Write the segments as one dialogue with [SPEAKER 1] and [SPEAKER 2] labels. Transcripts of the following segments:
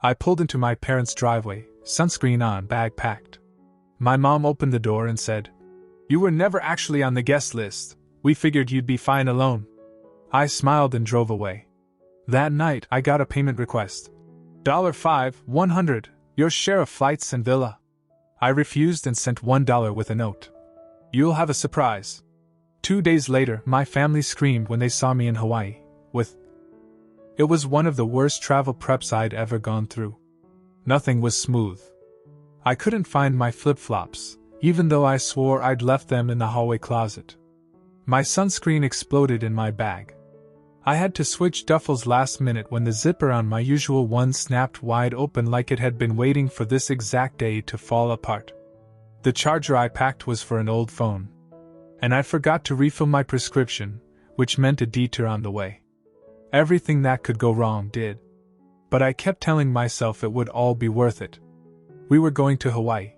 [SPEAKER 1] I pulled into my parents' driveway, sunscreen on, bag packed. My mom opened the door and said, "You were never actually on the guest list. We figured you'd be fine alone." I smiled and drove away. That night, I got a payment request. $5,100, your share of flights and villa. I refused and sent $1 with a note. "You'll have a surprise." 2 days later, my family screamed when they saw me in Hawaii, It was one of the worst travel preps I'd ever gone through. Nothing was smooth. I couldn't find my flip-flops, even though I swore I'd left them in the hallway closet. My sunscreen exploded in my bag. I had to switch duffels last minute when the zipper on my usual one snapped wide open like it had been waiting for this exact day to fall apart. The charger I packed was for an old phone. And I forgot to refill my prescription, which meant a detour on the way. Everything that could go wrong did. But I kept telling myself it would all be worth it. We were going to Hawaii.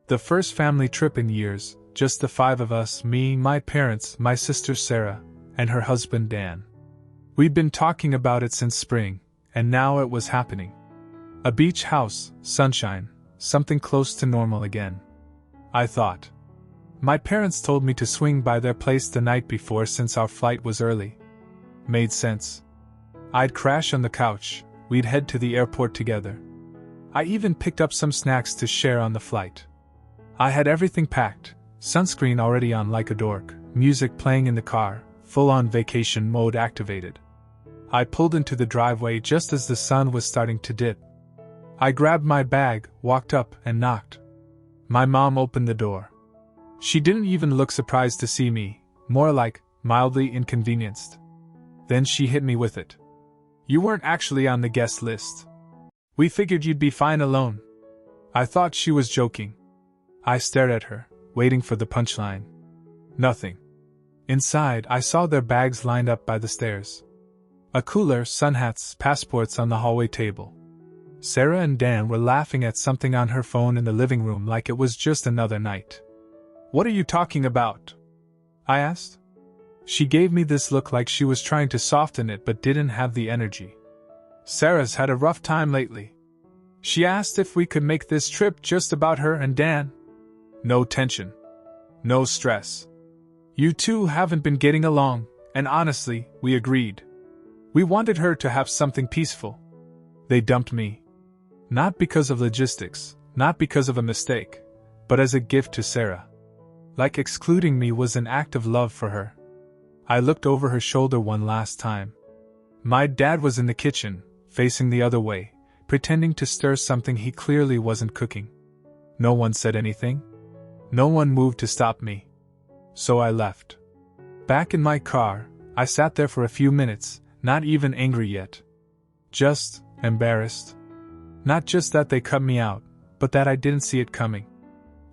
[SPEAKER 1] The first family trip in years, just the 5 of us, me, my parents, my sister Sarah, and her husband Dan. We'd been talking about it since spring, and now it was happening. A beach house, sunshine, something close to normal again. I thought. My parents told me to swing by their place the night before since our flight was early. Made sense. I'd crash on the couch, we'd head to the airport together. I even picked up some snacks to share on the flight. I had everything packed, sunscreen already on like a dork, music playing in the car, full-on vacation mode activated. I pulled into the driveway just as the sun was starting to dip. I grabbed my bag, walked up, and knocked. My mom opened the door. She didn't even look surprised to see me, more like mildly inconvenienced. Then she hit me with it. "You weren't actually on the guest list. We figured you'd be fine alone." I thought she was joking. I stared at her, waiting for the punchline. Nothing. Inside, I saw their bags lined up by the stairs. A cooler, sun hats, passports on the hallway table. Sarah and Dan were laughing at something on her phone in the living room like it was just another night. "What are you talking about?" I asked. She gave me this look like she was trying to soften it but didn't have the energy. "Sarah's had a rough time lately. She asked if we could make this trip just about her and Dan. No tension. No stress. You two haven't been getting along, and honestly, we agreed. We wanted her to have something peaceful. They dumped me. Not because of logistics, not because of a mistake, but as a gift to Sarah. Like excluding me was an act of love for her." I looked over her shoulder one last time. My dad was in the kitchen, facing the other way, pretending to stir something he clearly wasn't cooking. No one said anything. No one moved to stop me. So I left. Back in my car, I sat there for a few minutes, not even angry yet. Just embarrassed. Not just that they cut me out, but that I didn't see it coming.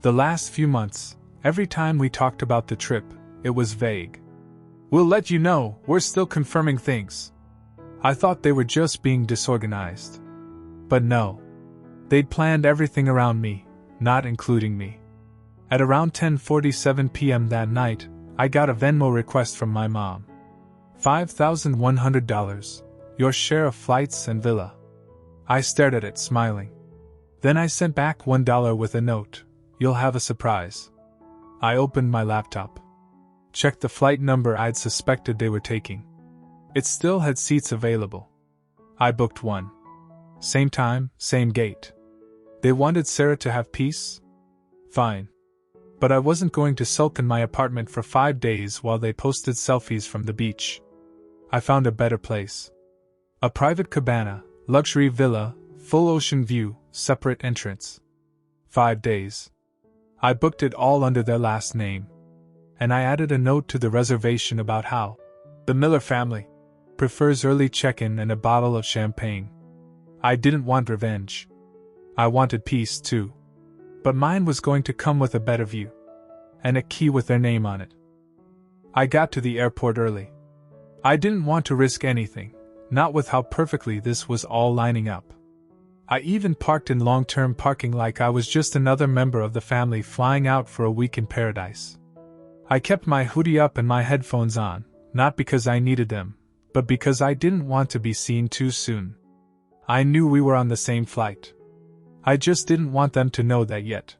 [SPEAKER 1] The last few months, every time we talked about the trip, it was vague. "We'll let you know, we're still confirming things." I thought they were just being disorganized. But no. They'd planned everything around me, not including me. At around 10:47 p.m. that night, I got a Venmo request from my mom. $5,100, your share of flights and villa. I stared at it, smiling. Then I sent back $1 with a note. "You'll have a surprise." I opened my laptop. Checked the flight number I'd suspected they were taking. It still had seats available. I booked one. Same time, same gate. They wanted Sarah to have peace? Fine. But I wasn't going to sulk in my apartment for 5 days while they posted selfies from the beach. I found a better place. A private cabana, luxury villa, full ocean view, separate entrance. 5 days. I booked it all under their last name. And I added a note to the reservation about how the Miller family prefers early check-in and a bottle of champagne. I didn't want revenge. I wanted peace too. But mine was going to come with a better view. And a key with their name on it. I got to the airport early. I didn't want to risk anything, not with how perfectly this was all lining up. I even parked in long-term parking like I was just another member of the family flying out for a week in paradise. I kept my hoodie up and my headphones on, not because I needed them, but because I didn't want to be seen too soon. I knew we were on the same flight. I just didn't want them to know that yet.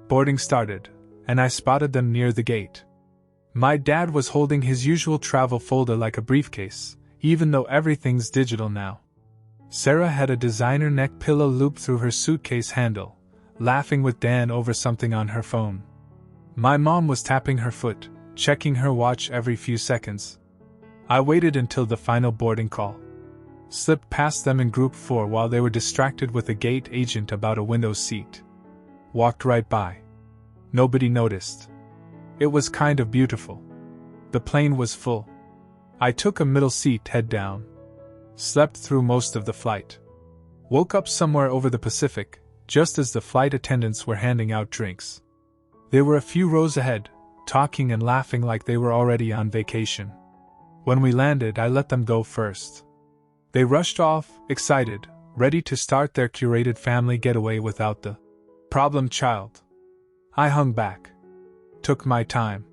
[SPEAKER 1] Boarding started, and I spotted them near the gate. My dad was holding his usual travel folder like a briefcase, even though everything's digital now. Sarah had a designer neck pillow looped through her suitcase handle, laughing with Dan over something on her phone. My mom was tapping her foot, checking her watch every few seconds. I waited until the final boarding call. Slipped past them in group 4 while they were distracted with a gate agent about a window seat. Walked right by. Nobody noticed. It was kind of beautiful. The plane was full. I took a middle seat head down. Slept through most of the flight. Woke up somewhere over the Pacific, just as the flight attendants were handing out drinks. They were a few rows ahead, talking and laughing like they were already on vacation. When we landed, I let them go first. They rushed off, excited, ready to start their curated family getaway without the problem child. I hung back. Took my time.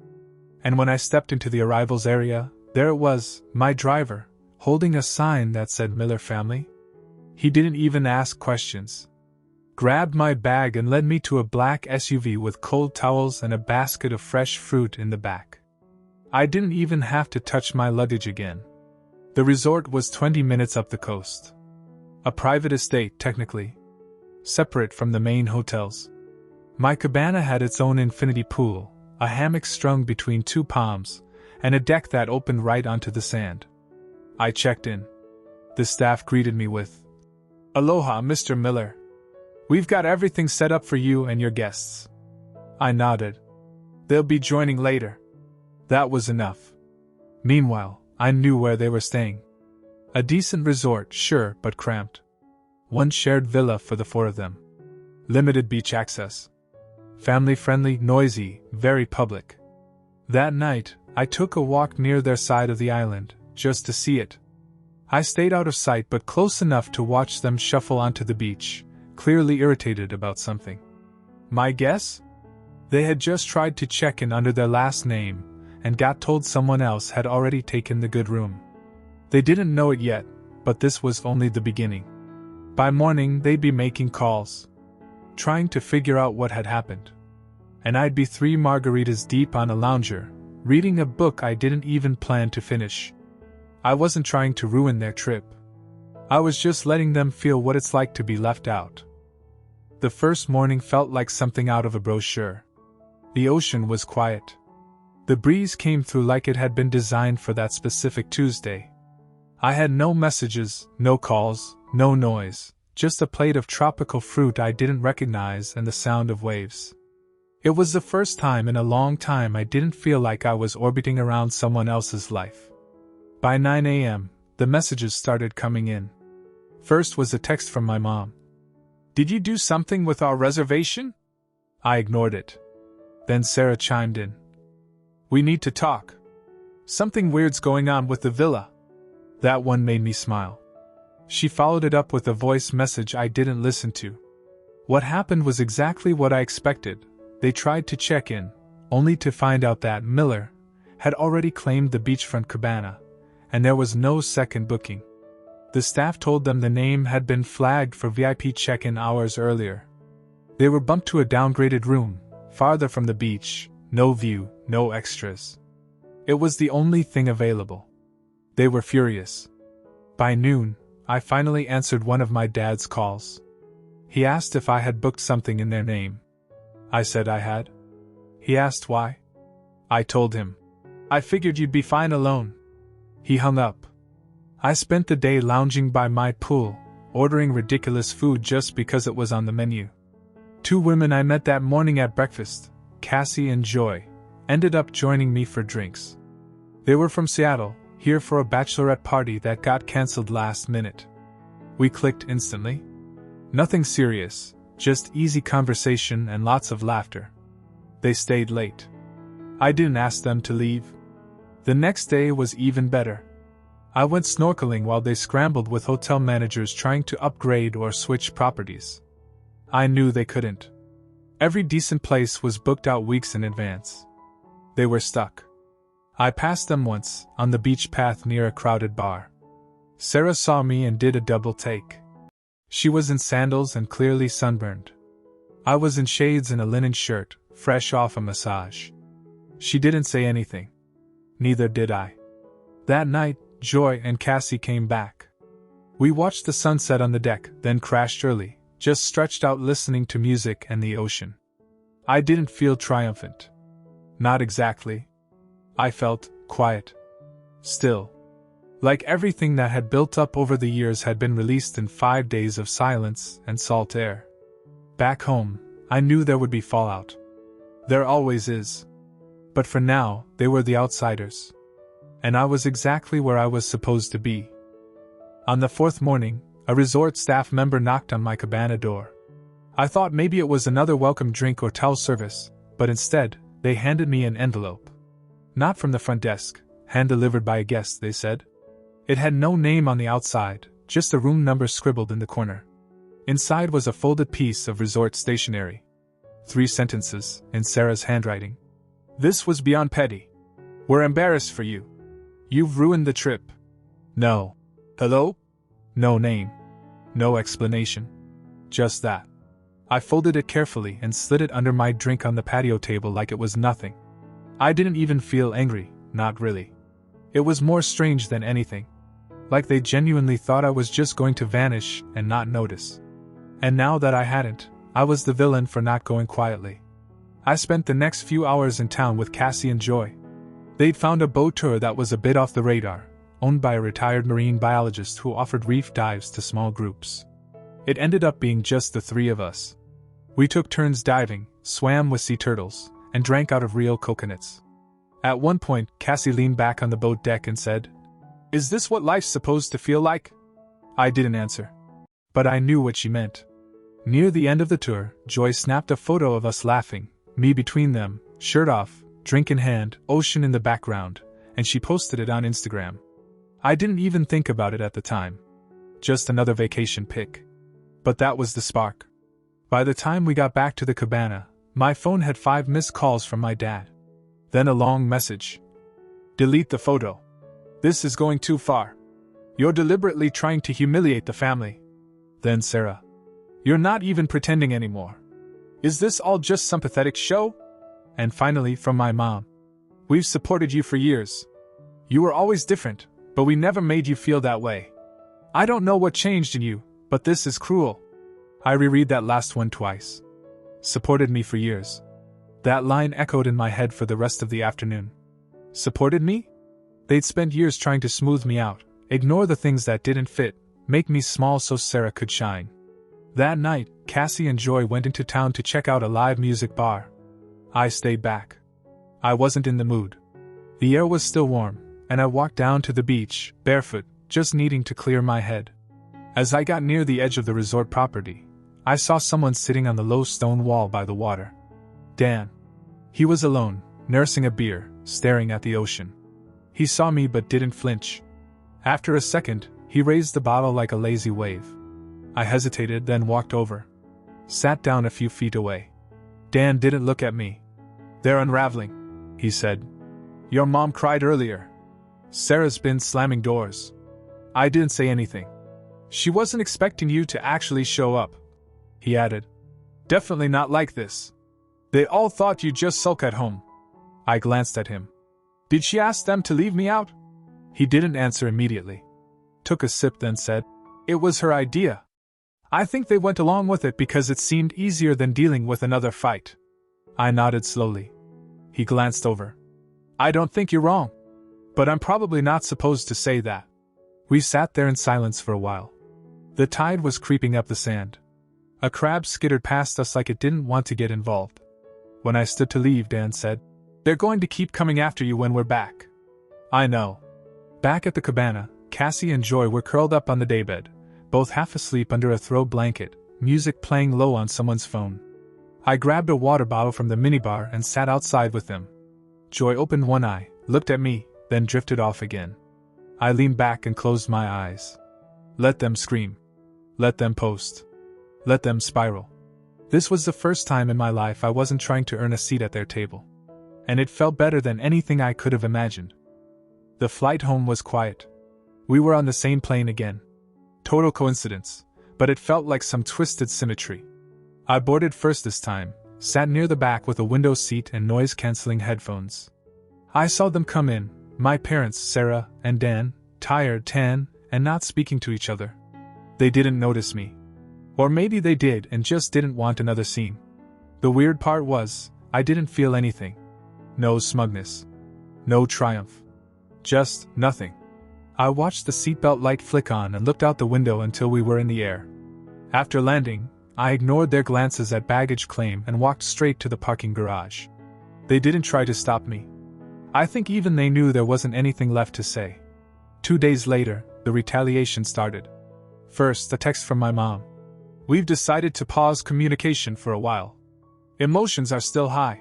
[SPEAKER 1] And when I stepped into the arrivals area, there it was, my driver, holding a sign that said Miller family. He didn't even ask questions. Grabbed my bag and led me to a black SUV with cold towels and a basket of fresh fruit in the back. I didn't even have to touch my luggage again. The resort was 20 minutes up the coast. A private estate, technically. Separate from the main hotels. My cabana had its own infinity pool, a hammock strung between 2 palms, and a deck that opened right onto the sand. I checked in. The staff greeted me with, "Aloha, Mr. Miller. We've got everything set up for you and your guests." I nodded. "They'll be joining later." That was enough. Meanwhile, I knew where they were staying. A decent resort, sure, but cramped. One shared villa for the 4 of them. Limited beach access. Family-friendly, noisy, very public. That night, I took a walk near their side of the island, just to see it. I stayed out of sight but close enough to watch them shuffle onto the beach, clearly irritated about something. My guess? They had just tried to check in under their last name, and got told someone else had already taken the good room. They didn't know it yet, but this was only the beginning. By morning, they'd be making calls, trying to figure out what had happened. And I'd be 3 margaritas deep on a lounger, reading a book I didn't even plan to finish. I wasn't trying to ruin their trip. I was just letting them feel what it's like to be left out. The first morning felt like something out of a brochure. The ocean was quiet. The breeze came through like it had been designed for that specific Tuesday. I had no messages, no calls, no noise, just a plate of tropical fruit I didn't recognize and the sound of waves. It was the first time in a long time I didn't feel like I was orbiting around someone else's life. By 9 a.m., the messages started coming in. First was a text from my mom. "Did you do something with our reservation?" I ignored it. Then Sarah chimed in. "We need to talk. Something weird's going on with the villa." That one made me smile. She followed it up with a voice message I didn't listen to. What happened was exactly what I expected. They tried to check in, only to find out that Miller had already claimed the beachfront cabana, and there was no second booking. The staff told them the name had been flagged for VIP check-in hours earlier. They were bumped to a downgraded room, farther from the beach, no view, no extras. It was the only thing available. They were furious. By noon, I finally answered one of my dad's calls. He asked if I had booked something in their name. I said I had. He asked why. I told him. "I figured you'd be fine alone." He hung up. I spent the day lounging by my pool, ordering ridiculous food just because it was on the menu. 2 women I met that morning at breakfast, Cassie and Joy, ended up joining me for drinks. They were from Seattle, here for a bachelorette party that got cancelled last minute. We clicked instantly. Nothing serious, just easy conversation and lots of laughter. They stayed late. I didn't ask them to leave. The next day was even better. I went snorkeling while they scrambled with hotel managers trying to upgrade or switch properties. I knew they couldn't. Every decent place was booked out weeks in advance. They were stuck. I passed them once, on the beach path near a crowded bar. Sarah saw me and did a double take. She was in sandals and clearly sunburned. I was in shades and a linen shirt, fresh off a massage. She didn't say anything. Neither did I. That night, Joy and Cassie came back. We watched the sunset on the deck, then crashed early, just stretched out listening to music and the ocean. I didn't feel triumphant. Not exactly. I felt quiet. Still. Like everything that had built up over the years had been released in 5 days of silence and salt air. Back home, I knew there would be fallout. There always is. But for now, they were the outsiders. And I was exactly where I was supposed to be. On the 4th morning, a resort staff member knocked on my cabana door. I thought maybe it was another welcome drink or towel service, but instead, they handed me an envelope. Not from the front desk, hand-delivered by a guest, they said. It had no name on the outside, just a room number scribbled in the corner. Inside was a folded piece of resort stationery. 3 sentences, in Sarah's handwriting. This was beyond petty. We're embarrassed for you. You've ruined the trip. No. Hello? No name. No explanation. Just that. I folded it carefully and slid it under my drink on the patio table like it was nothing. I didn't even feel angry, not really. It was more strange than anything. Like they genuinely thought I was just going to vanish and not notice. And now that I hadn't, I was the villain for not going quietly. I spent the next few hours in town with Cassie and Joy. They'd found a boat tour that was a bit off the radar, owned by a retired marine biologist who offered reef dives to small groups. It ended up being just the 3 of us. We took turns diving, swam with sea turtles, and drank out of real coconuts. At one point, Cassie leaned back on the boat deck and said, "Is this what life's supposed to feel like?" I didn't answer. But I knew what she meant. Near the end of the tour, Joy snapped a photo of us laughing, me between them, shirt off, drink in hand, ocean in the background, and she posted it on Instagram. I didn't even think about it at the time. Just another vacation pic. But that was the spark. By the time we got back to the cabana, my phone had 5 missed calls from my dad. Then a long message. "Delete the photo. This is going too far. You're deliberately trying to humiliate the family." Then Sarah. "You're not even pretending anymore. Is this all just some pathetic show?" And finally from my mom. "We've supported you for years. You were always different, but we never made you feel that way. I don't know what changed in you, but this is cruel." I reread that last one twice. Supported me for years. That line echoed in my head for the rest of the afternoon. Supported me? They'd spent years trying to smooth me out, ignore the things that didn't fit, make me small so Sarah could shine. That night, Cassie and Joy went into town to check out a live music bar. I stayed back. I wasn't in the mood. The air was still warm, and I walked down to the beach, barefoot, just needing to clear my head. As I got near the edge of the resort property, I saw someone sitting on the low stone wall by the water. Dan. He was alone, nursing a beer, staring at the ocean. He saw me but didn't flinch. After a second, he raised the bottle like a lazy wave. I hesitated, then walked over. Sat down a few feet away. Dan didn't look at me. "They're unraveling," he said. "Your mom cried earlier. Sarah's been slamming doors." I didn't say anything. "She wasn't expecting you to actually show up," he added. "Definitely not like this. They all thought you'd just sulk at home." I glanced at him. "Did she ask them to leave me out?" He didn't answer immediately. Took a sip, then said, "It was her idea. I think they went along with it because it seemed easier than dealing with another fight." I nodded slowly. He glanced over. "I don't think you're wrong. But I'm probably not supposed to say that." We sat there in silence for a while. The tide was creeping up the sand. A crab skittered past us like it didn't want to get involved. When I stood to leave, Dan said, "They're going to keep coming after you when we're back." "I know." Back at the cabana, Cassie and Joy were curled up on the daybed, both half asleep under a throw blanket, music playing low on someone's phone. I grabbed a water bottle from the minibar and sat outside with them. Joy opened one eye, looked at me, then drifted off again. I leaned back and closed my eyes. Let them scream. Let them post. Let them spiral. This was the first time in my life I wasn't trying to earn a seat at their table. And it felt better than anything I could have imagined. The flight home was quiet. We were on the same plane again. Total coincidence, but it felt like some twisted symmetry. I boarded first this time, sat near the back with a window seat and noise-canceling headphones. I saw them come in, my parents, Sarah and Dan, tired, tan, and not speaking to each other. They didn't notice me. Or maybe they did and just didn't want another scene. The weird part was, I didn't feel anything. No smugness. No triumph. Just nothing. I watched the seatbelt light flick on and looked out the window until we were in the air. After landing, I ignored their glances at baggage claim and walked straight to the parking garage. They didn't try to stop me. I think even they knew there wasn't anything left to say. 2 days later, the retaliation started. First, a text from my mom. We've decided to pause communication for a while. Emotions are still high.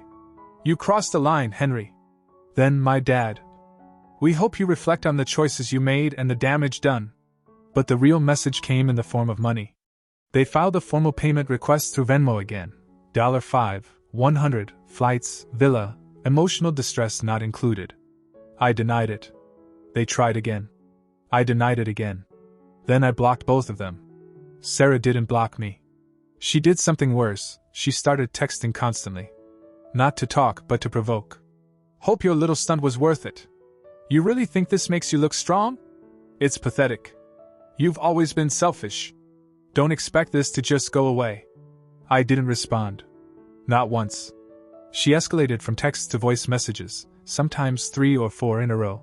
[SPEAKER 1] You crossed the line, Henry. Then my dad. We hope you reflect on the choices you made and the damage done. But the real message came in the form of money. They filed a formal payment request through Venmo again. $5, 100, flights, villa, emotional distress not included. I denied it. They tried again. I denied it again. Then I blocked both of them. Sarah didn't block me. She did something worse, she started texting constantly. Not to talk, but to provoke. Hope your little stunt was worth it. You really think this makes you look strong? It's pathetic. You've always been selfish. Don't expect this to just go away. I didn't respond. Not once. She escalated from texts to voice messages, sometimes 3 or 4 in a row.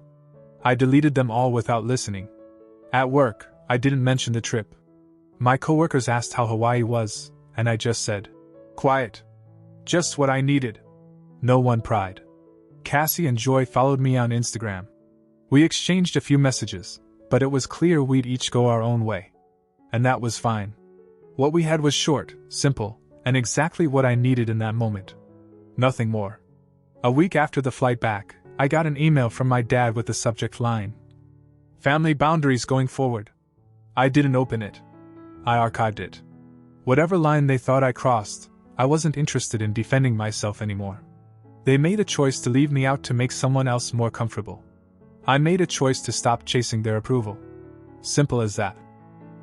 [SPEAKER 1] I deleted them all without listening. At work, I didn't mention the trip. My coworkers asked how Hawaii was, and I just said, quiet. Just what I needed. No one pried. Cassie and Joy followed me on Instagram. We exchanged a few messages, but it was clear we'd each go our own way. And that was fine. What we had was short, simple, and exactly what I needed in that moment. Nothing more. A week after the flight back, I got an email from my dad with the subject line. Family boundaries going forward. I didn't open it. I archived it. Whatever line they thought I crossed, I wasn't interested in defending myself anymore. They made a choice to leave me out to make someone else more comfortable. I made a choice to stop chasing their approval. Simple as that.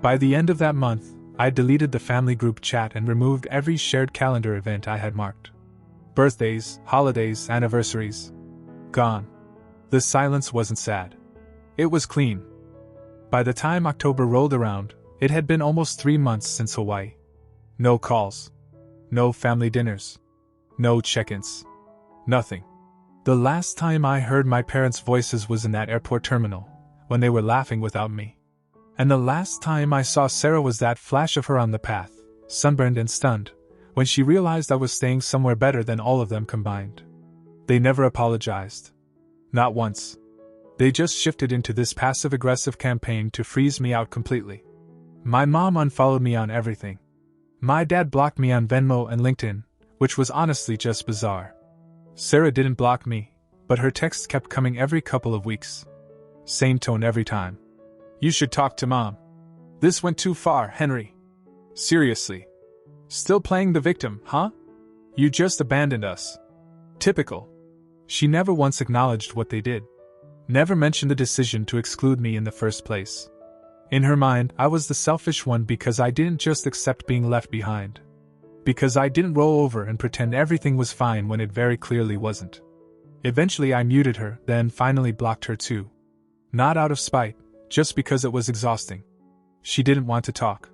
[SPEAKER 1] By the end of that month, I deleted the family group chat and removed every shared calendar event I had marked. Birthdays, holidays, anniversaries. Gone. The silence wasn't sad. It was clean. By the time October rolled around, it had been almost 3 months since Hawaii. No calls. No family dinners. No check-ins. Nothing. The last time I heard my parents' voices was in that airport terminal, when they were laughing without me. And the last time I saw Sarah was that flash of her on the path, sunburned and stunned, when she realized I was staying somewhere better than all of them combined. They never apologized. Not once. They just shifted into this passive-aggressive campaign to freeze me out completely. My mom unfollowed me on everything. My dad blocked me on Venmo and LinkedIn, which was honestly just bizarre. Sarah didn't block me, but her texts kept coming every couple of weeks. Same tone every time. You should talk to Mom. This went too far, Henry. Seriously. Still playing the victim, huh? You just abandoned us. Typical. She never once acknowledged what they did. Never mentioned the decision to exclude me in the first place. In her mind, I was the selfish one because I didn't just accept being left behind. Because I didn't roll over and pretend everything was fine when it very clearly wasn't. Eventually I muted her, then finally blocked her too. Not out of spite, just because it was exhausting. She didn't want to talk.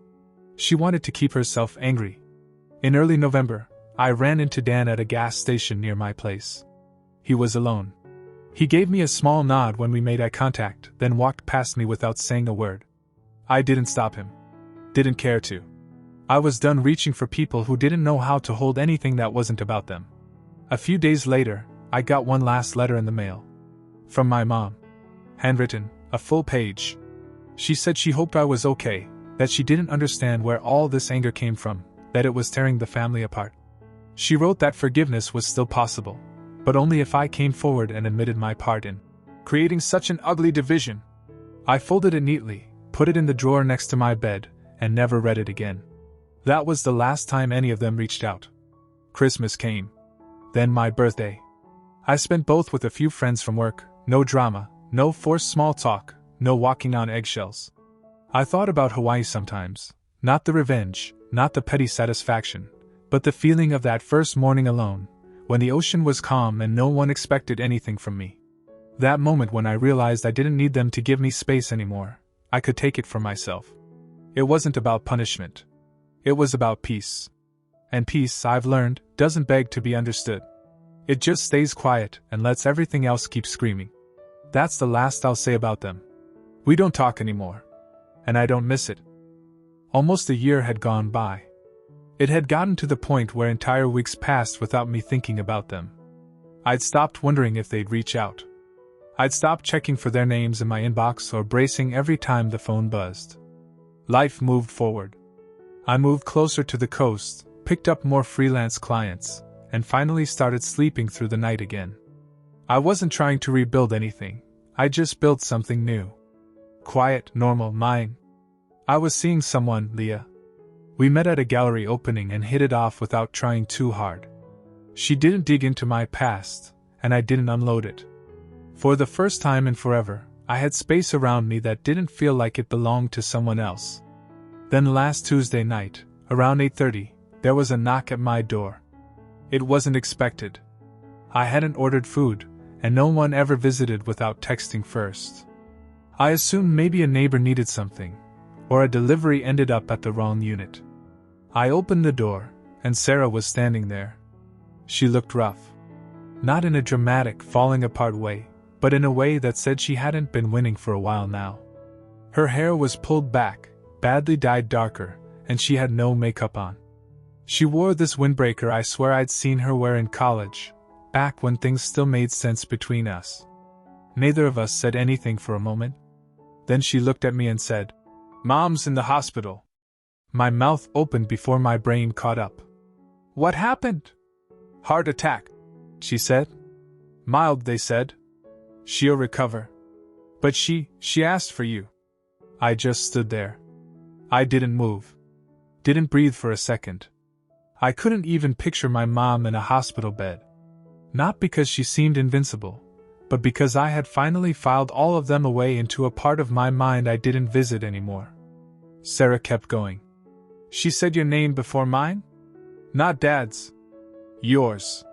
[SPEAKER 1] She wanted to keep herself angry. In early November, I ran into Dan at a gas station near my place. He was alone. He gave me a small nod when we made eye contact, then walked past me without saying a word. I didn't stop him. Didn't care to. I was done reaching for people who didn't know how to hold anything that wasn't about them. A few days later, I got one last letter in the mail. From my mom. Handwritten, a full page. She said she hoped I was okay, that she didn't understand where all this anger came from, that it was tearing the family apart. She wrote that forgiveness was still possible, but only if I came forward and admitted my part in creating such an ugly division. I folded it neatly, put it in the drawer next to my bed, and never read it again. That was the last time any of them reached out. Christmas came. Then my birthday. I spent both with a few friends from work, no drama, no forced small talk, no walking on eggshells. I thought about Hawaii sometimes, Not the revenge, not the petty satisfaction, but the feeling of that first morning alone, when the ocean was calm and no one expected anything from me. That moment when I realized I didn't need them to give me space anymore, I could take it for myself. It wasn't about punishment. It was about peace. And peace, I've learned, doesn't beg to be understood. It just stays quiet and lets everything else keep screaming. That's the last I'll say about them. We don't talk anymore. And I don't miss it. Almost a year had gone by. It had gotten to the point where entire weeks passed without me thinking about them. I'd stopped wondering if they'd reach out. I'd stopped checking for their names in my inbox or bracing every time the phone buzzed. Life moved forward. I moved closer to the coast, picked up more freelance clients, and finally started sleeping through the night again. I wasn't trying to rebuild anything, I just built something new. Quiet, normal, mine. I was seeing someone, Leah. We met at a gallery opening and hit it off without trying too hard. She didn't dig into my past, and I didn't unload it. For the first time in forever, I had space around me that didn't feel like it belonged to someone else. Then last Tuesday night, around 8:30, there was a knock at my door. It wasn't expected. I hadn't ordered food, and no one ever visited without texting first. I assumed maybe a neighbor needed something, or a delivery ended up at the wrong unit. I opened the door, and Sarah was standing there. She looked rough. Not in a dramatic, falling apart way, but in a way that said she hadn't been winning for a while now. Her hair was pulled back, badly dyed darker, and she had no makeup on. She wore this windbreaker I swear I'd seen her wear in college, back when things still made sense between us. Neither of us said anything for a moment. Then she looked at me and said, "Mom's in the hospital." My mouth opened before my brain caught up. "What happened?" "Heart attack," she said. "Mild, they said. She'll recover. But she asked for you." I just stood there. I didn't move. Didn't breathe for a second. I couldn't even picture my mom in a hospital bed. Not because she seemed invincible, but because I had finally filed all of them away into a part of my mind I didn't visit anymore. Sarah kept going. "She said your name before mine? Not Dad's. Yours."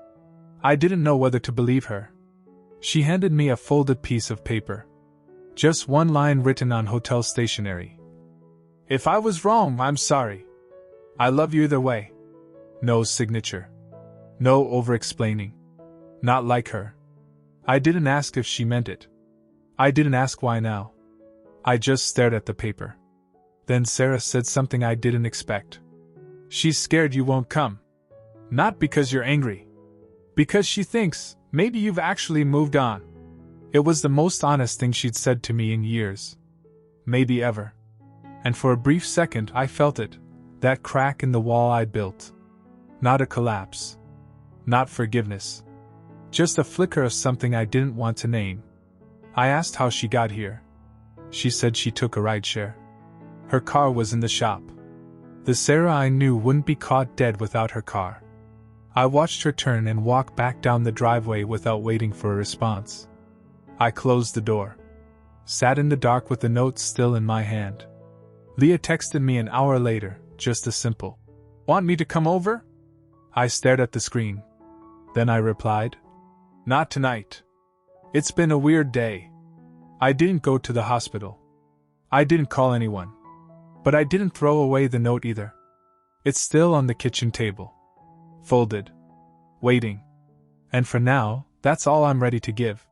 [SPEAKER 1] I didn't know whether to believe her. She handed me a folded piece of paper. Just one line written on hotel stationery. "If I was wrong, I'm sorry. I love you either way." No signature. No over-explaining. Not like her. I didn't ask if she meant it. I didn't ask why now. I just stared at the paper. Then Sarah said something I didn't expect. "She's scared you won't come. Not because you're angry. Because she thinks, maybe you've actually moved on." It was the most honest thing she'd said to me in years. Maybe ever. And for a brief second I felt it, that crack in the wall I'd built. Not a collapse. Not forgiveness. Just a flicker of something I didn't want to name. I asked how she got here. She said she took a rideshare. Her car was in the shop. The Sarah I knew wouldn't be caught dead without her car. I watched her turn and walk back down the driveway without waiting for a response. I closed the door. Sat in the dark with the note still in my hand. Leah texted me an hour later, just a simple, "Want me to come over?" I stared at the screen. Then I replied, "Not tonight. It's been a weird day. I didn't go to the hospital. I didn't call anyone. But I didn't throw away the note either. It's still on the kitchen table. Folded. Waiting. And for now, that's all I'm ready to give."